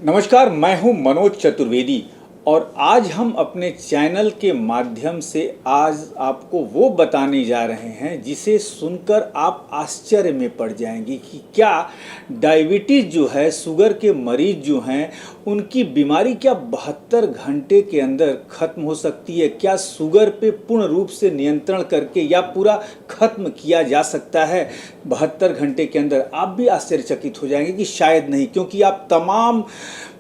नमस्कार, मैं हूं मनोज चतुर्वेदी और आज हम अपने चैनल के माध्यम से आज आपको वो बताने जा रहे हैं जिसे सुनकर आप आश्चर्य में पड़ जाएंगे कि क्या डायबिटीज़ जो है, शुगर के मरीज जो हैं, उनकी बीमारी क्या 72 घंटे के अंदर खत्म हो सकती है। क्या शुगर पे पूर्ण रूप से नियंत्रण करके या पूरा खत्म किया जा सकता है 72 घंटे के अंदर। आप भी आश्चर्यचकित हो जाएंगे कि शायद नहीं, क्योंकि आप तमाम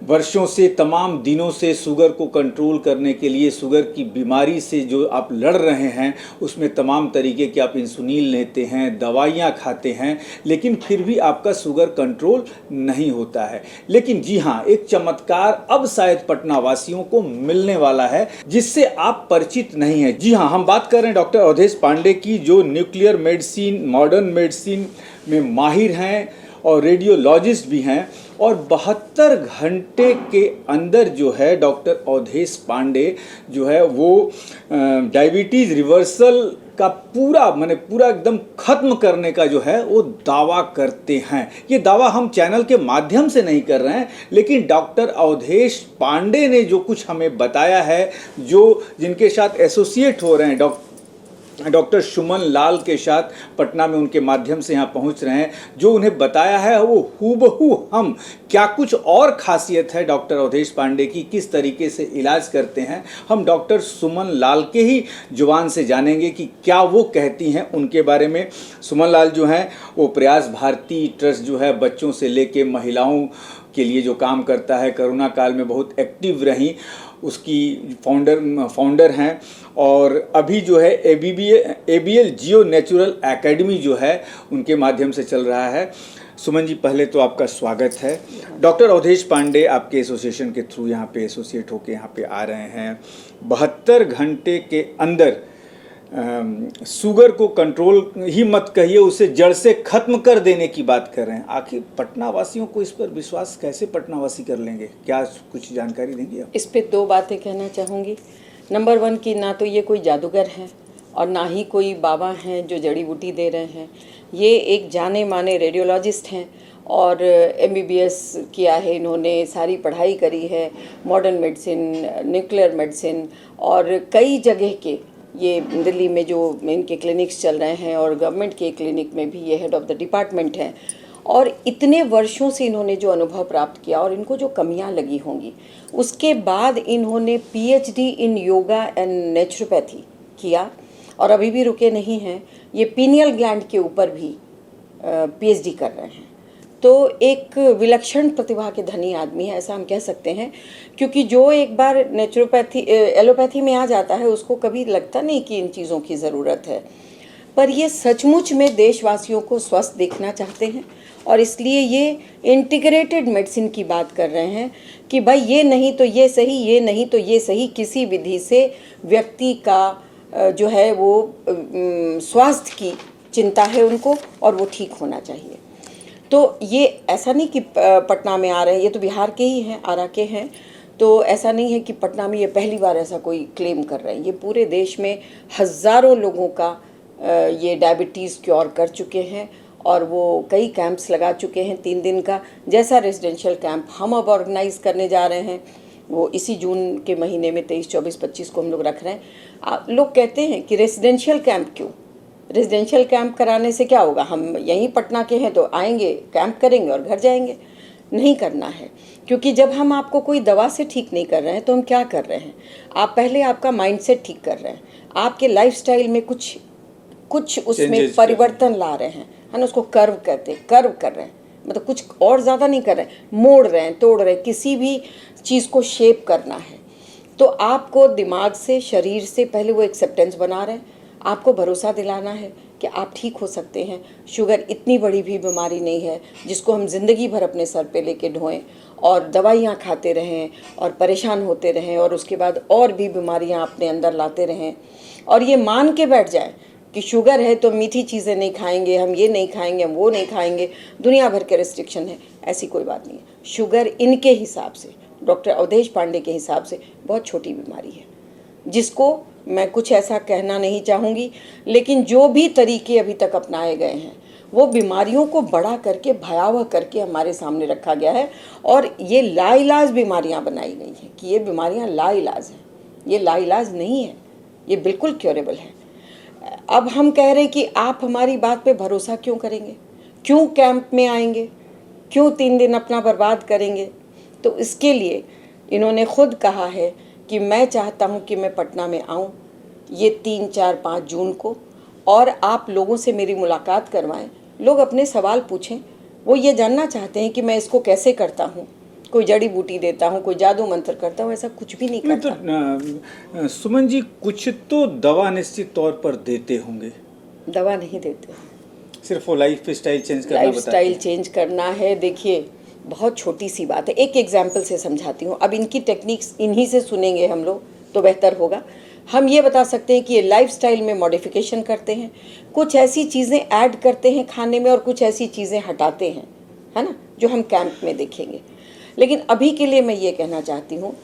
वर्षों से, तमाम दिनों से शुगर को कंट्रोल करने के लिए, शुगर की बीमारी से जो आप लड़ रहे हैं, उसमें तमाम तरीके के आप इंसुलिन लेते हैं, दवाइयाँ खाते हैं, लेकिन फिर भी आपका शुगर कंट्रोल नहीं होता है। लेकिन जी हाँ, एक चमत्कार अब शायद पटना वासियों को मिलने वाला है जिससे आप परिचित नहीं हैं। जी हाँ, हम बात कर रहे हैं डॉक्टर अवधेश पांडे की, जो न्यूक्लियर मेडिसिन, मॉडर्न मेडिसिन में माहिर हैं और रेडियोलॉजिस्ट भी हैं। और 72 घंटे के अंदर जो है डॉक्टर अवधेश पांडे जो है वो डायबिटीज़ रिवर्सल का पूरा एकदम खत्म करने का जो है वो दावा करते हैं। ये दावा हम चैनल के माध्यम से नहीं कर रहे हैं, लेकिन डॉक्टर अवधेश पांडे ने जो कुछ हमें बताया है, जो जिनके साथ एसोसिएट हो रहे हैं, डॉक्टर सुमन लाल के साथ पटना में उनके माध्यम से यहाँ पहुँच रहे हैं, जो उन्हें बताया है वो हूबहू हम, क्या कुछ और खासियत है डॉक्टर अवधेश पांडे की, किस तरीके से इलाज करते हैं, हम डॉक्टर सुमन लाल के ही जुबान से जानेंगे कि क्या वो कहती हैं उनके बारे में। सुमन लाल जो हैं वो प्रयास भारती ट्रस्ट जो है बच्चों से लेके महिलाओं के लिए जो काम करता है, कोरोना काल में बहुत एक्टिव रही, उसकी फाउंडर हैं। और अभी जो है ABL जियो नेचुरल एकेडमी जो है उनके माध्यम से चल रहा है। सुमन जी, पहले तो आपका स्वागत है। डॉक्टर अवधेश पांडे आपके एसोसिएशन के थ्रू यहाँ पे एसोसिएट होके यहाँ पे आ रहे हैं। 72 घंटे के अंदर शुगर को कंट्रोल ही मत कहिए, उसे जड़ से खत्म कर देने की बात कर रहे हैं। आखिर पटना वासियों को इस पर विश्वास कैसे पटना वासी कर लेंगे? क्या कुछ जानकारी देंगे आप? इस पे दो बातें कहना चाहूँगी। नंबर 1 कि ना तो ये कोई जादूगर है और ना ही कोई बाबा हैं जो जड़ी बूटी दे रहे हैं। ये एक जाने माने रेडियोलॉजिस्ट हैं और MBBS किया है इन्होंने, सारी पढ़ाई करी है, मॉडर्न मेडिसिन, न्यूक्लियर मेडिसिन, और कई जगह के ये दिल्ली में जो इनके क्लिनिक्स चल रहे हैं और गवर्नमेंट के क्लिनिक में भी ये हेड ऑफ़ द डिपार्टमेंट हैं। और इतने वर्षों से इन्होंने जो अनुभव प्राप्त किया और इनको जो कमियां लगी होंगी, उसके बाद इन्होंने PhD in yoga and naturopathy किया और अभी भी रुके नहीं हैं। ये पीनियल ग्लैंड के ऊपर भी PhD कर रहे हैं। तो एक विलक्षण प्रतिभा के धनी आदमी है, ऐसा हम कह सकते हैं, क्योंकि जो एक बार एलोपैथी में आ जाता है उसको कभी लगता नहीं कि इन चीज़ों की ज़रूरत है। पर ये सचमुच में देशवासियों को स्वस्थ देखना चाहते हैं और इसलिए ये इंटीग्रेटेड मेडिसिन की बात कर रहे हैं कि भाई ये नहीं तो ये सही, ये नहीं तो ये सही, किसी विधि से व्यक्ति का जो है वो स्वास्थ्य की चिंता है उनको और वो ठीक होना चाहिए। तो ये ऐसा नहीं कि पटना में आ रहे हैं, ये तो बिहार के ही हैं, आरा के हैं। तो ऐसा नहीं है कि पटना में ये पहली बार ऐसा कोई क्लेम कर रहे हैं। ये पूरे देश में हज़ारों लोगों का ये डायबिटीज़ क्योर कर चुके हैं और वो कई कैंप्स लगा चुके हैं 3 दिन का। जैसा रेजिडेंशियल कैंप हम अब ऑर्गेनाइज़ करने जा रहे हैं, वो इसी जून के महीने में 23, 24, 25 को हम लोग रख रहे हैं। लोग कहते हैं कि रेजिडेंशियल कैंप क्यों? रेजिडेंशियल कैंप कराने से क्या होगा? हम यहीं पटना के हैं तो आएंगे, कैंप करेंगे और घर जाएंगे। नहीं करना है, क्योंकि जब हम आपको कोई दवा से ठीक नहीं कर रहे हैं तो हम क्या कर रहे हैं? आप पहले आपका माइंडसेट ठीक कर रहे हैं, आपके लाइफस्टाइल में कुछ उसमें परिवर्तन ला रहे हैं, है ना? उसको कर्व कहते हैं, कर्व कर रहे हैं, मतलब कुछ और ज़्यादा नहीं कर रहे हैं, मोड़ रहे हैं, तोड़ रहे हैं, किसी भी चीज़ को शेप करना है। तो आपको दिमाग से, शरीर से पहले वो एक्सेप्टेंस बना रहे हैं, आपको भरोसा दिलाना है कि आप ठीक हो सकते हैं। शुगर इतनी बड़ी भी बीमारी नहीं है जिसको हम ज़िंदगी भर अपने सर पे लेके ढोएं और दवाइयाँ खाते रहें और परेशान होते रहें और उसके बाद और भी बीमारियाँ अपने अंदर लाते रहें और ये मान के बैठ जाए कि शुगर है तो मीठी चीज़ें नहीं खाएंगे, हम ये नहीं खाएंगे, हम वो नहीं खाएंगे, दुनिया भर के रिस्ट्रिक्शन है। ऐसी कोई बात नहीं है। शुगर इनके हिसाब से, डॉक्टर अवधेश पांडे के हिसाब से, बहुत छोटी बीमारी है जिसको मैं कुछ ऐसा कहना नहीं चाहूँगी, लेकिन जो भी तरीके अभी तक अपनाए गए हैं वो बीमारियों को बड़ा करके भयावह करके हमारे सामने रखा गया है, और ये लाइलाज बीमारियां बनाई गई हैं कि ये बीमारियां लाइलाज हैं। ये लाइलाज नहीं है, ये बिल्कुल क्योरेबल है। अब हम कह रहे हैं कि आप हमारी बात पे भरोसा क्यों करेंगे, क्यों कैंप में आएंगे, क्यों 3 दिन अपना बर्बाद करेंगे। तो इसके लिए इन्होंने खुद कहा है कि मैं चाहता हूं कि मैं पटना में आऊं ये 3, 4, 5 जून को, और आप लोगों से मेरी मुलाकात करवाएं, लोग अपने सवाल पूछें। वो ये जानना चाहते हैं कि मैं इसको कैसे करता हूँ, कोई जड़ी बूटी देता हूँ, कोई जादू मंत्र करता हूँ, ऐसा कुछ भी नहीं करता। तो सुमन जी, कुछ तो दवा निश्चित तौर पर देते होंगे? दवा नहीं देते, सिर्फ वो लाइफ स्टाइल चेंज करना, लाइफ स्टाइल चेंज करना है। देखिए बहुत छोटी सी बात है, एक एग्जाम्पल से समझाती हूँ। अब इनकी टेक्निक्स इन्हीं से सुनेंगे हम लोग तो बेहतर होगा। हम ये बता सकते हैं कि ये लाइफस्टाइल में मॉडिफिकेशन करते हैं, कुछ ऐसी चीज़ें ऐड करते हैं खाने में और कुछ ऐसी चीज़ें हटाते हैं, है ना, जो हम कैंप में देखेंगे। लेकिन अभी के लिए मैं ये कहना चाहती हूँ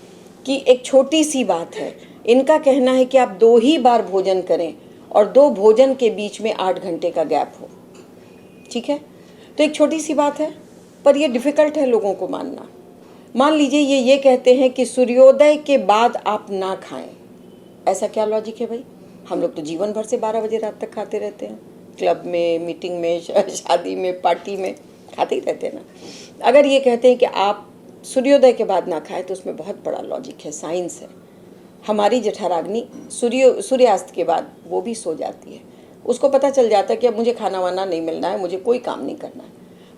कि एक छोटी सी बात है। इनका कहना है कि आप 2 ही बार भोजन करें और 2 भोजन के बीच में 8 घंटे का गैप हो। ठीक है, तो एक छोटी सी बात है, पर ये डिफ़िकल्ट है लोगों को मानना। मान लीजिए ये कहते हैं कि सूर्योदय के बाद आप ना खाएं। ऐसा क्या लॉजिक है भाई? हम लोग तो जीवन भर से 12 बजे रात तक खाते रहते हैं, क्लब में, मीटिंग में, शादी में, पार्टी में खाते ही रहते हैं ना। अगर ये कहते हैं कि आप सूर्योदय के बाद ना खाएं तो उसमें बहुत बड़ा लॉजिक है, साइंस है। हमारी जठराग्नि सूर्यास्त के बाद वो भी सो जाती है, उसको पता चल जाता है कि अब मुझे खाना वाना नहीं मिलना है, मुझे कोई काम नहीं करना है,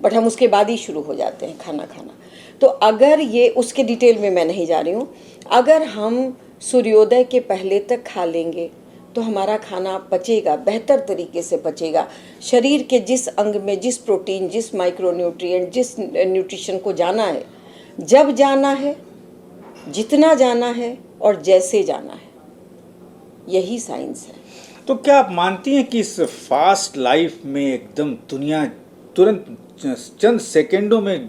बट हम उसके बाद ही शुरू हो जाते हैं खाना खाना। तो अगर ये, उसके डिटेल में मैं नहीं जा रही हूँ, अगर हम सूर्योदय के पहले तक खा लेंगे तो हमारा खाना पचेगा, बेहतर तरीके से पचेगा। शरीर के जिस अंग में जिस प्रोटीन, जिस माइक्रोन्यूट्रिएंट, जिस न्यूट्रिशन को जाना है, जब जाना है, जितना जाना है और जैसे जाना है, यही साइंस है। तो क्या आप मानती हैं कि इस फास्ट लाइफ में एकदम दुनिया तुरंत चंद सेकंडों में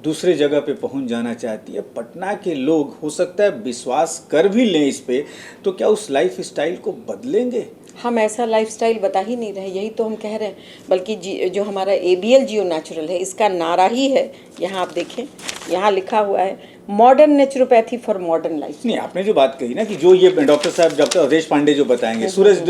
दूसरे जगह पे पहुंच जाना चाहती है? पटना के लोग हो सकता है विश्वास कर भी लें इस पे, तो क्या उस लाइफ स्टाइल को बदलेंगे? हम ऐसा लाइफस्टाइल बता ही नहीं रहे, यही तो हम कह रहे हैं। बल्कि जो हमारा ABL जियो नेचुरल है, इसका नारा ही है, यहाँ आप देखें, यहाँ लिखा हुआ है modern naturopathy for modern life. नहीं, आपने जो बात कही ना कि जो ये डॉक्टर साहब, डॉक्टर अवधेश पांडे जो बताएंगे, सूरज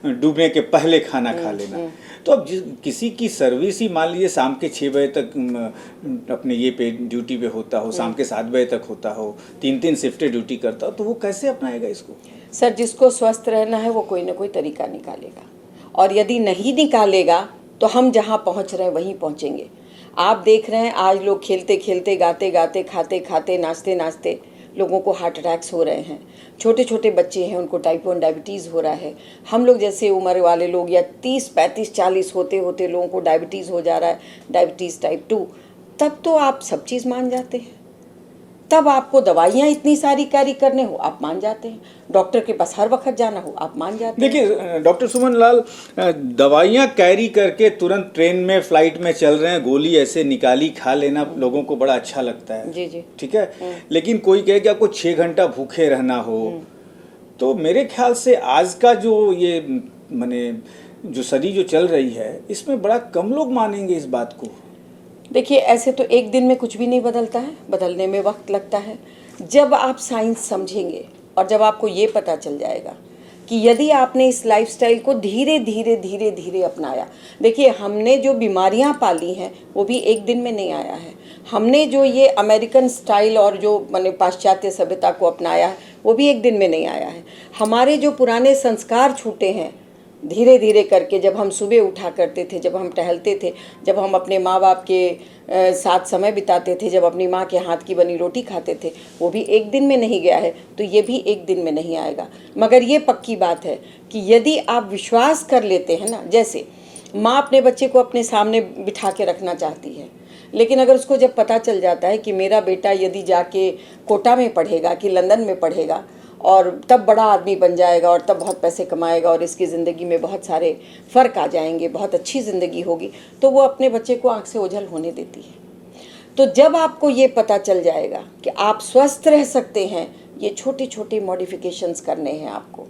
डूबने के पहले खाना खा लेना, तो अब किसी की सर्विस ही मान लीजिए शाम के 6 बजे तक अपने ये पे ड्यूटी पे होता हो, शाम के 7 बजे तक होता हो, 3 शिफ्टें ड्यूटी करता हो, तो वो कैसे अपनाएगा इसको? सर, जिसको स्वस्थ रहना है वो कोई ना कोई तरीका निकालेगा, और यदि नहीं निकालेगा तो हम जहाँ पहुँच रहे हैं वहीं पहुँचेंगे। आप देख रहे हैं आज लोग खेलते खेलते, गाते गाते, खाते खाते, नाचते नाचते लोगों को हार्ट अटैक्स हो रहे हैं। छोटे छोटे बच्चे हैं, उनको टाइप 1 डायबिटीज़ हो रहा है। हम लोग जैसे उम्र वाले लोग या 30, 35, 40 होते होते लोगों को डायबिटीज़ हो जा रहा है, डायबिटीज़ टाइप 2। तब तो आप सब चीज़ मान जाते हैं, तब आपको दवाइयाँ इतनी सारी कैरी करने हो आप मान जाते हैं, डॉक्टर के पास हर वक्त जाना हो आप मान जाते हैं। देखिए डॉक्टर सुमन लाल, दवाइयाँ कैरी करके तुरंत ट्रेन में, फ्लाइट में चल रहे हैं, गोली ऐसे निकाली खा लेना लोगों को बड़ा अच्छा लगता है। जी जी, ठीक है, लेकिन कोई कहे कि आपको 6 घंटा भूखे रहना हो, तो मेरे ख्याल से आज का जो ये माने जो सदी जो चल रही है, इसमें बड़ा कम लोग मानेंगे इस बात को। देखिए ऐसे तो एक दिन में कुछ भी नहीं बदलता है, बदलने में वक्त लगता है। जब आप साइंस समझेंगे और जब आपको ये पता चल जाएगा कि यदि आपने इस लाइफस्टाइल को धीरे धीरे धीरे धीरे अपनाया। देखिए हमने जो बीमारियां पाली हैं वो भी एक दिन में नहीं आया है। हमने जो ये अमेरिकन स्टाइल और जो माने पाश्चात्य सभ्यता को अपनाया है वो भी एक दिन में नहीं आया है। हमारे जो पुराने संस्कार छूटे हैं धीरे धीरे करके, जब हम सुबह उठा करते थे, जब हम टहलते थे, जब हम अपने माँ बाप के साथ समय बिताते थे, जब अपनी माँ के हाथ की बनी रोटी खाते थे, वो भी एक दिन में नहीं गया है, तो ये भी एक दिन में नहीं आएगा। मगर ये पक्की बात है कि यदि आप विश्वास कर लेते हैं ना, जैसे माँ अपने बच्चे को अपने सामने बिठा के रखना चाहती है, लेकिन अगर उसको जब पता चल जाता है कि मेरा बेटा यदि जाके कोटा में पढ़ेगा कि लंदन में पढ़ेगा और तब बड़ा आदमी बन जाएगा और तब बहुत पैसे कमाएगा और इसकी ज़िंदगी में बहुत सारे फ़र्क आ जाएंगे, बहुत अच्छी ज़िंदगी होगी, तो वो अपने बच्चे को आँख से ओझल होने देती है। तो जब आपको ये पता चल जाएगा कि आप स्वस्थ रह सकते हैं, ये छोटे छोटे मॉडिफिकेशंस करने हैं आपको,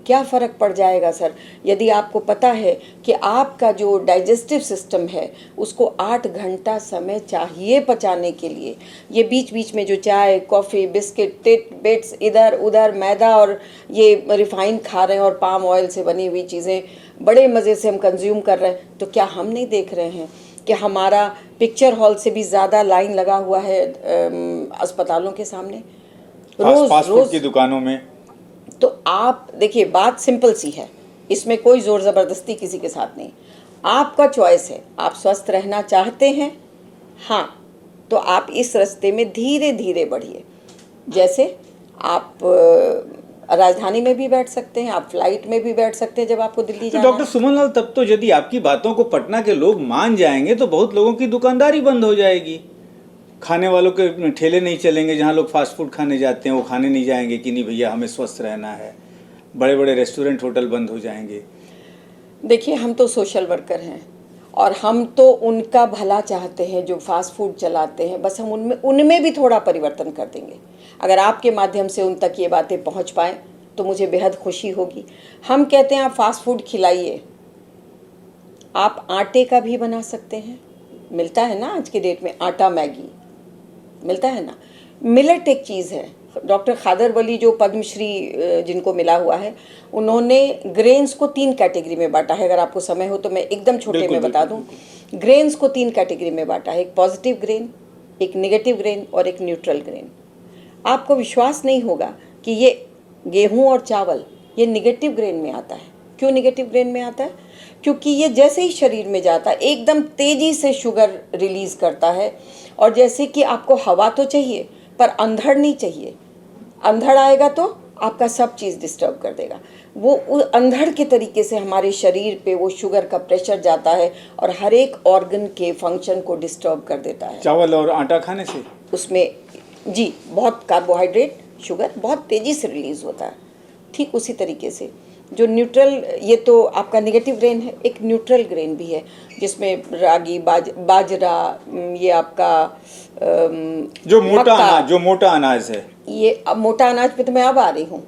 क्या फ़र्क पड़ जाएगा सर, यदि आपको पता है कि आपका जो डाइजेस्टिव सिस्टम है उसको 8 घंटा समय चाहिए पचाने के लिए। ये बीच बीच में जो चाय, कॉफ़ी, बिस्किट, बिट्स इधर उधर मैदा और ये रिफाइन खा रहे हैं और पाम ऑयल से बनी हुई चीज़ें बड़े मज़े से हम कंज्यूम कर रहे हैं, तो क्या हम नहीं देख रहे हैं कि हमारा पिक्चर हॉल से भी ज़्यादा लाइन लगा हुआ है अस्पतालों के सामने फास्ट फूड की दुकानों में। तो आप देखिए, बात सिंपल सी है, इसमें कोई ज़ोर ज़बरदस्ती किसी के साथ नहीं, आपका चॉइस है। आप स्वस्थ रहना चाहते हैं, हाँ, तो आप इस रास्ते में धीरे धीरे बढ़िए। जैसे आप राजधानी में भी बैठ सकते हैं, आप फ्लाइट में भी बैठ सकते हैं जब आपको दिल्ली जाना है। डॉक्टर सुमन लाल, तब तो यदि आपकी बातों को पटना के लोग मान जाएंगे तो बहुत लोगों की दुकानदारी बंद हो जाएगी। खाने वालों के ठेले नहीं चलेंगे, जहाँ लोग फास्ट फूड खाने जाते हैं वो खाने नहीं जाएंगे कि नहीं भैया हमें स्वस्थ रहना है। बड़े बड़े रेस्टोरेंट, होटल बंद हो जाएंगे। देखिए, हम तो सोशल वर्कर हैं और हम तो उनका भला चाहते हैं जो फास्ट फूड चलाते हैं, बस हम उनमें भी थोड़ा परिवर्तन कर देंगे। अगर आपके माध्यम से उन तक ये बातें पहुंच पाएँ तो मुझे बेहद खुशी होगी। हम कहते हैं आप फास्ट फूड खिलाइए, आप आटे का भी बना सकते हैं, मिलता है ना आज के डेट में, आटा मैगी मिलता है ना। मिलेट एक चीज़ है, डॉक्टर खादर वली जो पद्मश्री जिनको मिला हुआ है, उन्होंने ग्रेन्स को 3 कैटेगरी में बांटा है। अगर आपको समय हो तो मैं एकदम छोटे में बता दूं। ग्रेन्स को 3 कैटेगरी में बांटा है, एक पॉजिटिव ग्रेन, एक नेगेटिव ग्रेन और एक न्यूट्रल ग्रेन। आपको विश्वास नहीं होगा कि ये गेहूं और चावल ये नेगेटिव ग्रेन में आता है। क्यों नेगेटिव ग्रेन में आता है? क्योंकि ये जैसे ही शरीर में जाता है एकदम तेज़ी से शुगर रिलीज़ करता है, और जैसे कि आपको हवा तो चाहिए पर अंधड़ नहीं चाहिए। अंधड़ आएगा तो आपका सब चीज़ डिस्टर्ब कर देगा। वो उस अंधड़ के तरीके से हमारे शरीर पे वो शुगर का प्रेशर जाता है और हर एक ऑर्गन के फंक्शन को डिस्टर्ब कर देता है। चावल और आटा खाने से उसमें जी बहुत कार्बोहाइड्रेट, शुगर बहुत तेज़ी से रिलीज़ होता है। ठीक उसी तरीके से जो न्यूट्रल, ये तो आपका नेगेटिव ग्रेन है, एक न्यूट्रल ग्रेन भी है जिसमें रागी, बाजरा, ये आपका जो मोटा अनाज है। ये अब मोटा अनाज पे तो मैं अब आ रही हूँ।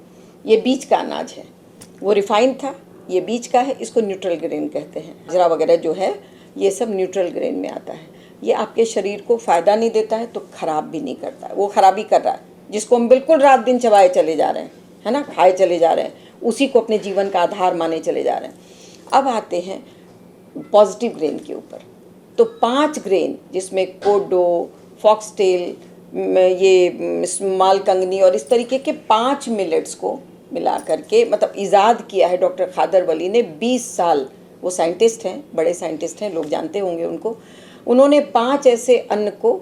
ये बीज का अनाज है, वो रिफाइंड था, ये बीज का है, इसको न्यूट्रल ग्रेन कहते हैं। बाजरा वगैरह जो है ये सब न्यूट्रल ग्रेन में आता है। ये आपके शरीर को फ़ायदा नहीं देता है तो ख़राब भी नहीं करता है, वो ख़राबी कर रहा है जिसको हम बिल्कुल रात दिन चबाए चले जा रहे हैं, है ना, खाए चले जा रहे हैं, उसी को अपने जीवन का आधार माने चले जा रहे हैं। अब आते हैं पॉजिटिव ग्रेन के ऊपर। तो 5 ग्रेन जिसमें कोडो, फॉक्सटेल, ये स्मॉल कंगनी और इस तरीके के 5 मिलेट्स को मिला करके मतलब ईजाद किया है डॉक्टर खादर वली ने। 20 साल, वो साइंटिस्ट हैं, बड़े साइंटिस्ट हैं, लोग जानते होंगे उनको। उन्होंने 5 ऐसे अन्न को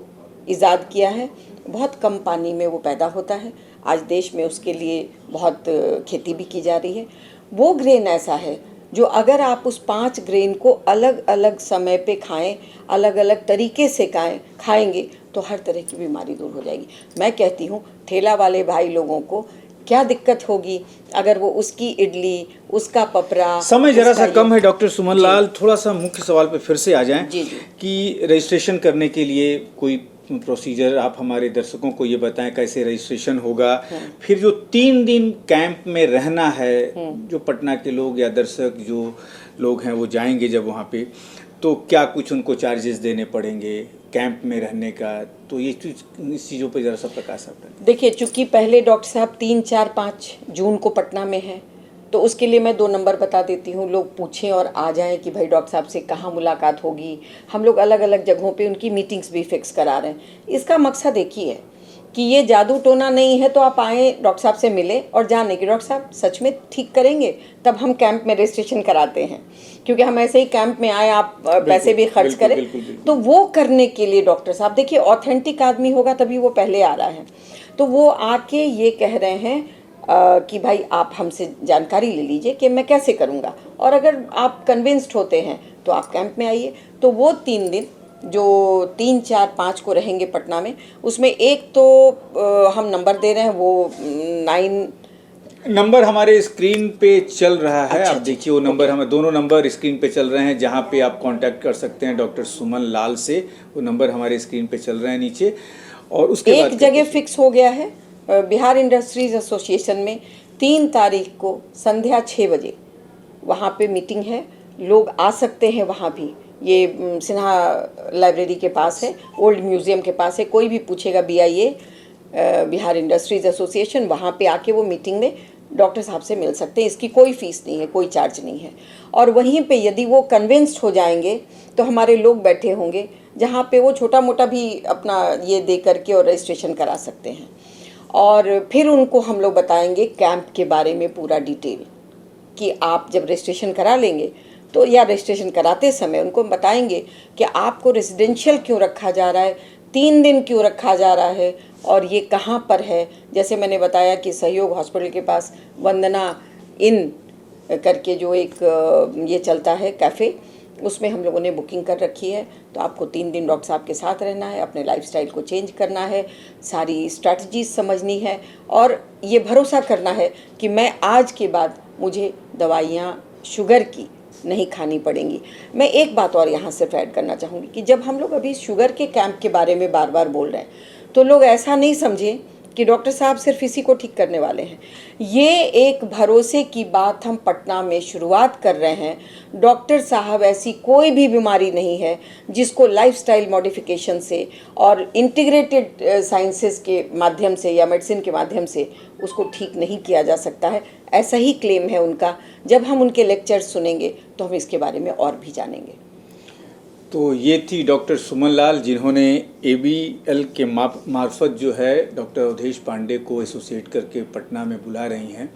ईजाद किया है। बहुत कम पानी में वो पैदा होता है। आज देश में उसके लिए बहुत खेती भी की जा रही है। वो ग्रेन ऐसा है जो अगर आप उस 5 ग्रेन को अलग अलग समय पे खाएं, अलग अलग तरीके से खाएंगे तो हर तरह की बीमारी दूर हो जाएगी। मैं कहती हूँ ठेला वाले भाई लोगों को क्या दिक्कत होगी अगर वो उसकी इडली, उसका पपरा। समय जरा सा कम है डॉक्टर सुमन लाल, थोड़ा सा मुख्य सवाल पे फिर से आ जाएं कि रजिस्ट्रेशन करने के लिए कोई प्रोसीजर आप हमारे दर्शकों को ये बताएं, कैसे रजिस्ट्रेशन होगा। फिर जो 3 दिन कैंप में रहना है, जो पटना के लोग या दर्शक जो लोग हैं वो जाएंगे जब वहाँ पे, तो क्या कुछ उनको चार्जेस देने पड़ेंगे कैंप में रहने का? तो ये इस चीज़ों पे ज़रा सा प्रकाश आप डालें। देखिए, चूँकि पहले डॉक्टर साहब 3, 4, 5 जून को पटना में हैं, तो उसके लिए मैं 2 नंबर बता देती हूँ। लोग पूछें और आ जाएं कि भाई डॉक्टर साहब से कहाँ मुलाकात होगी। हम लोग अलग अलग जगहों पे उनकी मीटिंग्स भी फिक्स करा रहे हैं। इसका मकसद एक ही है कि ये जादू टोना नहीं है, तो आप आएँ, डॉक्टर साहब से मिलें और जाने कि डॉक्टर साहब सच में ठीक करेंगे, तब हम कैंप में रजिस्ट्रेशन कराते हैं। क्योंकि हम ऐसे ही कैंप में आए, आप पैसे भी खर्च करें, तो वो करने के लिए डॉक्टर साहब, देखिए ऑथेंटिक आदमी होगा तभी वो पहले आ रहा है। तो वो आके ये कह रहे हैं कि भाई आप हमसे जानकारी ले लीजिए कि मैं कैसे करूँगा, और अगर आप कन्विंस्ड होते हैं तो आप कैंप में आइए। तो वो 3 दिन जो 3, 4, 5 को रहेंगे पटना में, उसमें एक तो हम नंबर दे रहे हैं, वो 9 नंबर हमारे स्क्रीन पे चल रहा है। आप देखिए वो नंबर, हमें दोनों नंबर स्क्रीन पे चल रहे हैं जहाँ पे आप कांटेक्ट कर सकते हैं डॉक्टर सुमन लाल से। वो नंबर हमारे स्क्रीन पे चल रहे हैं नीचे। और उसके बाद एक जगह फिक्स हो गया है बिहार इंडस्ट्रीज एसोसिएशन में 3 तारीख को संध्या 6 बजे वहाँ पे मीटिंग है, लोग आ सकते हैं वहाँ भी। ये सिन्हा लाइब्रेरी के पास है, ओल्ड म्यूज़ियम के पास है। कोई भी पूछेगा BIA बिहार इंडस्ट्रीज़ एसोसिएशन, वहाँ पे आके वो मीटिंग में डॉक्टर साहब से मिल सकते हैं। इसकी कोई फ़ीस नहीं है, कोई चार्ज नहीं है। और वहीं पे यदि वो कन्विंस्ड हो जाएंगे तो हमारे लोग बैठे होंगे जहाँ पे वो छोटा मोटा भी अपना ये दे करके और रजिस्ट्रेशन करा सकते हैं। और फिर उनको हम लोग बताएंगे कैंप के बारे में पूरा डिटेल, कि आप जब रजिस्ट्रेशन करा लेंगे तो या रजिस्ट्रेशन कराते समय उनको बताएंगे कि आपको रेजिडेंशियल क्यों रखा जा रहा है, 3 दिन क्यों रखा जा रहा है और ये कहाँ पर है। जैसे मैंने बताया कि सहयोग हॉस्पिटल के पास वंदना इन करके जो एक ये चलता है कैफ़े, उसमें हम लोगों ने बुकिंग कर रखी है। तो आपको 3 दिन डॉक्टर साहब के साथ रहना है, अपने लाइफस्टाइल को चेंज करना है, सारी स्ट्रैटेजीज समझनी है और ये भरोसा करना है कि मैं आज के बाद मुझे दवाइयाँ शुगर की नहीं खानी पड़ेंगी। मैं एक बात और यहाँ से ऐड करना चाहूँगी कि जब हम लोग अभी शुगर के कैंप के बारे में बार बार बोल रहे हैं तो लोग ऐसा नहीं समझें कि डॉक्टर साहब सिर्फ इसी को ठीक करने वाले हैं। ये एक भरोसे की बात हम पटना में शुरुआत कर रहे हैं। डॉक्टर साहब ऐसी कोई भी बीमारी नहीं है जिसको लाइफस्टाइल मॉडिफिकेशन से और इंटीग्रेटेड साइंसेस के माध्यम से या मेडिसिन के माध्यम से उसको ठीक नहीं किया जा सकता है। ऐसा ही क्लेम है उनका। जब हम उनके लेक्चर्स सुनेंगे तो हम इसके बारे में और भी जानेंगे। तो ये थी डॉक्टर सुमन लाल, जिन्होंने ABL के मार्फत जो है डॉक्टर अवधेश पांडे को एसोसिएट करके पटना में बुला रही हैं।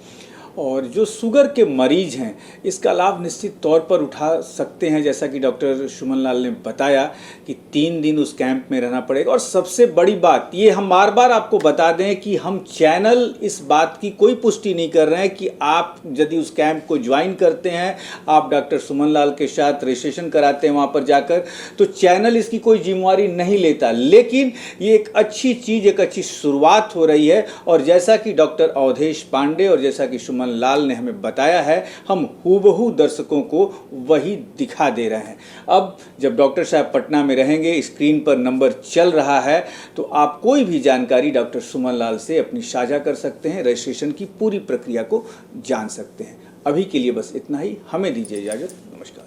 और जो शुगर के मरीज हैं इसका लाभ निश्चित तौर पर उठा सकते हैं, जैसा कि डॉक्टर सुमन लाल ने बताया कि 3 दिन उस कैंप में रहना पड़ेगा। और सबसे बड़ी बात ये हम बार बार आपको बता दें कि हम चैनल इस बात की कोई पुष्टि नहीं कर रहे हैं कि आप यदि उस कैंप को ज्वाइन करते हैं, आप डॉक्टर सुमन लाल के साथ रजिस्ट्रेशन कराते हैं वहाँ पर जाकर, तो चैनल इसकी कोई जिम्मेवारी नहीं लेता। लेकिन ये एक अच्छी चीज़, एक अच्छी शुरुआत हो रही है। और जैसा कि डॉक्टर अवधेश पांडे और जैसा कि सुमन लाल ने हमें बताया है, हम हूबहू दर्शकों को वही दिखा दे रहे हैं। अब जब डॉक्टर साहब पटना में रहेंगे, स्क्रीन पर नंबर चल रहा है, तो आप कोई भी जानकारी डॉक्टर सुमन लाल से अपनी साझा कर सकते हैं, रजिस्ट्रेशन की पूरी प्रक्रिया को जान सकते हैं। अभी के लिए बस इतना ही, हमें दीजिए इजाज़त। नमस्कार।